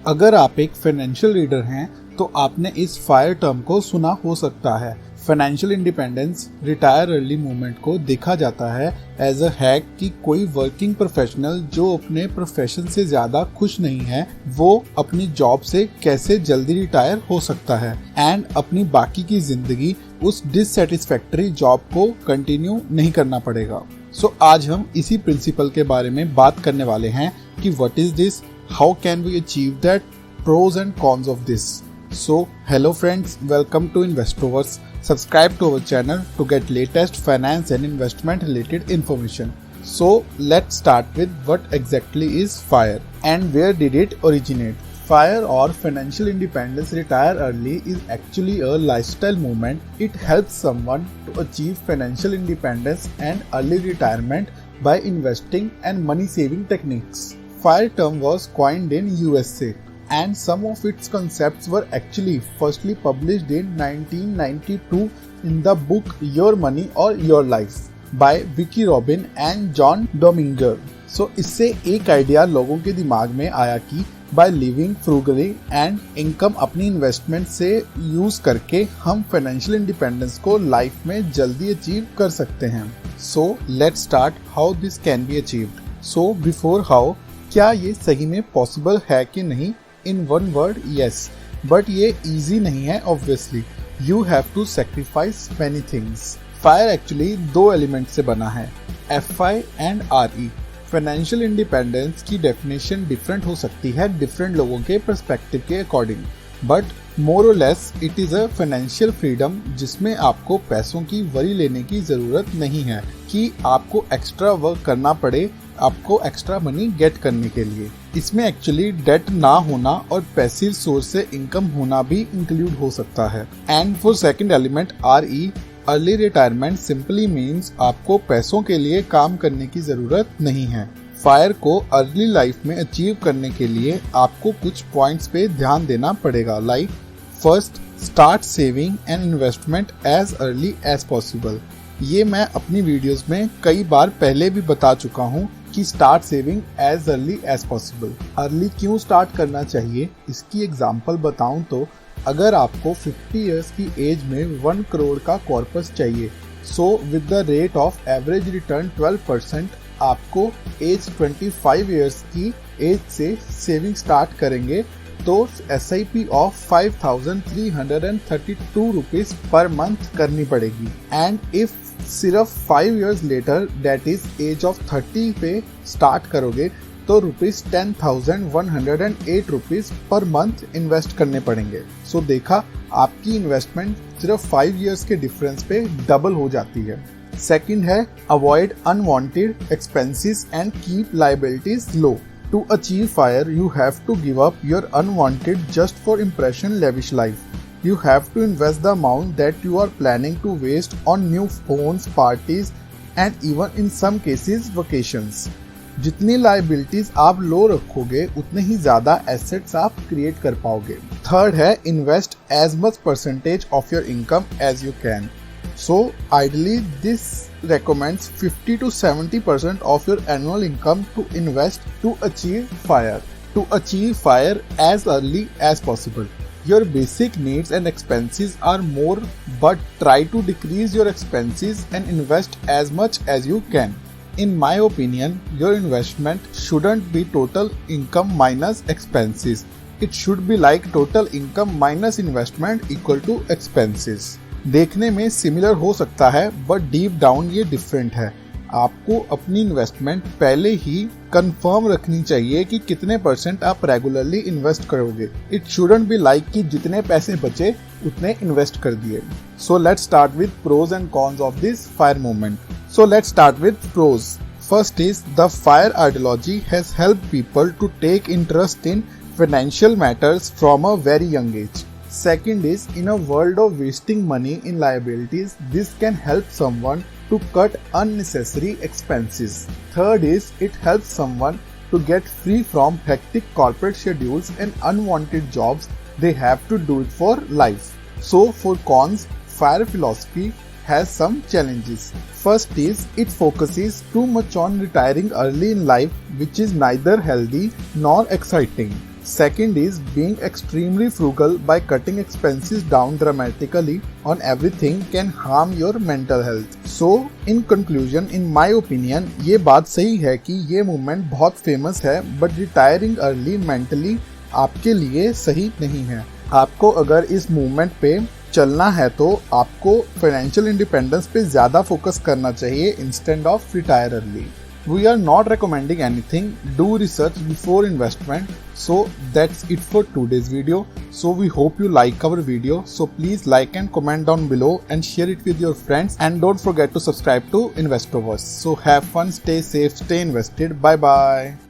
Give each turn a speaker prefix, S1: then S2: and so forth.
S1: अगर आप एक फाइनेंशियल रीडर हैं तो आपने इस फायर टर्म को सुना हो सकता है। Financial independence retire early movement को देखा जाता है एज अ हैक कि कोई वर्किंग प्रोफेशनल जो अपने प्रोफेशन से ज़्यादा खुश नहीं है वो अपनी जॉब से कैसे जल्दी रिटायर हो सकता है एंड अपनी बाकी की ज़िंदगी उस डिससेटिस्फैक्टरी जॉब को कंटिन्यू नहीं करना पड़ेगा। सो आज हम इसी प्रिंसिपल के बारे में बात करने वाले हैं कि what is this, how can we achieve that, pros and cons of this. So, hello friends, welcome to Investovers. Subscribe to our channel to get latest finance and investment related information. So, let's start with what exactly is FIRE and where did it originate. FIRE or Financial Independence Retire Early is actually a lifestyle movement. It helps someone to achieve financial independence and early retirement by investing and money saving techniques. FIRE term was coined in USA. And some of its concepts were actually firstly published in 1992 in the book Your Money or Your Life by Vicki Robin and John Dominguez. So इससे एक idea लोगों के दिमाग में आया कि by living frugally and income अपनी investment से यूज करके हम फाइनेंशियल इंडिपेंडेंस को लाइफ में जल्दी अचीव कर सकते हैं। So let's start how this can be achieved. So before how, क्या ये सही में पॉसिबल है कि नहीं? In one word, yes, but ये easy नहीं है obviously. You have to sacrifice many things. FIRE actually दो एलिमेंट से बना है, FI and RE. Financial independence की डेफिनेशन डिफरेंट हो सकती है डिफरेंट लोगों के पर्सपेक्टिव के अकॉर्डिंग, बट मोर और less it is a financial freedom जिसमें आपको पैसों की वरी लेने की ज़रूरत नहीं है कि आपको एक्स्ट्रा वर्क करना पड़े आपको एक्स्ट्रा मनी गेट करने के लिए। इसमें एक्चुअली डेट ना होना और पैसिव सोर्स से इनकम होना भी इंक्लूड हो सकता है। And for second element RE, early retirement simply means आपको पैसों के लिए काम करने की जरूरत नहीं है। फायर को अर्ली लाइफ में अचीव करने के लिए आपको कुछ पॉइंट्स पे ध्यान देना पड़ेगा, like first, start saving and investment as early as possible. ये मैं अपनी वीडियोस में कई बार पहले भी बता चुका हूँ कि start saving as early as possible. Early क्यों स्टार्ट करना चाहिए इसकी एग्जांपल बताऊं तो अगर आपको 50 इयर्स की एज में 1 करोड़ का कॉर्पस चाहिए, so with the rate of average return 12% आपको एज 25 इयर्स की एज से सेविंग स्टार्ट करेंगे तो SIP ऑफ 5,332 रुपीज पर मंथ करनी पड़ेगी। एंड इफ सिर्फ 5 years later that is age of 30 पे स्टार्ट करोगे तो ₹10,108 रुपीज पर मंथ इन्वेस्ट करने पड़ेंगे। सो देखा, आपकी इन्वेस्टमेंट सिर्फ 5 इयर्स के डिफरेंस पे डबल हो जाती है। सेकंड है avoid unwanted expenses and keep liabilities low. To achieve FIRE, you have to give up your unwanted just for impression lavish life. You have to invest the amount that you are planning to waste on new phones, parties and even in some cases vacations. जितनी liabilities आप लो रखोगे उतने ही ज्यादा assets आप create कर पाओगे। Third है invest as much percentage of your income as you can. So ideally this recommends 50 to 70% of your annual income to invest to achieve FIRE. To achieve FIRE as early as possible. Your basic needs and expenses are more, but try to decrease your expenses and invest as much as you can. In my opinion, your investment shouldn't be total income minus expenses. It should be like total income minus investment equal to expenses. देखने में similar हो सकता है but deep down ये different है। आपको अपनी investment पहले ही कंफर्म रखनी चाहिए कि कितने परसेंट आप रेगुलरली इन्वेस्ट करोगे। इट शुडंट बी लाइक कि जितने पैसे बचे उतने इन्वेस्ट कर दिए। So let's start with pros and cons of this fire movement. So let's start with pros. First is the fire ideology has helped people to take interest in financial matters from a very young age. Second is, in a world of wasting money in liabilities, this can help someone to cut unnecessary expenses. Third is, it helps someone to get free from hectic corporate schedules and unwanted jobs they have to do it for life. So for cons, FIRE philosophy has some challenges. First is, it focuses too much on retiring early in life, which is neither healthy nor exciting. Second is being extremely frugal by cutting expenses down dramatically on everything can harm your mental health. So, in conclusion, in my opinion, ये बात सही है कि ये movement बहुत famous है, but retiring early mentally आपके लिए सही नहीं है. आपको अगर इस मूवमेंट पे चलना है तो आपको फाइनेंशियल इंडिपेंडेंस पे ज़्यादा फोकस करना चाहिए instead of retire early. We are not recommending anything. Do research before investment. So that's it for today's video. So we hope you like our video. So please like and comment down below and share it with your friends. And don't forget to subscribe to Investoverse. So have fun, stay safe, stay invested. Bye bye.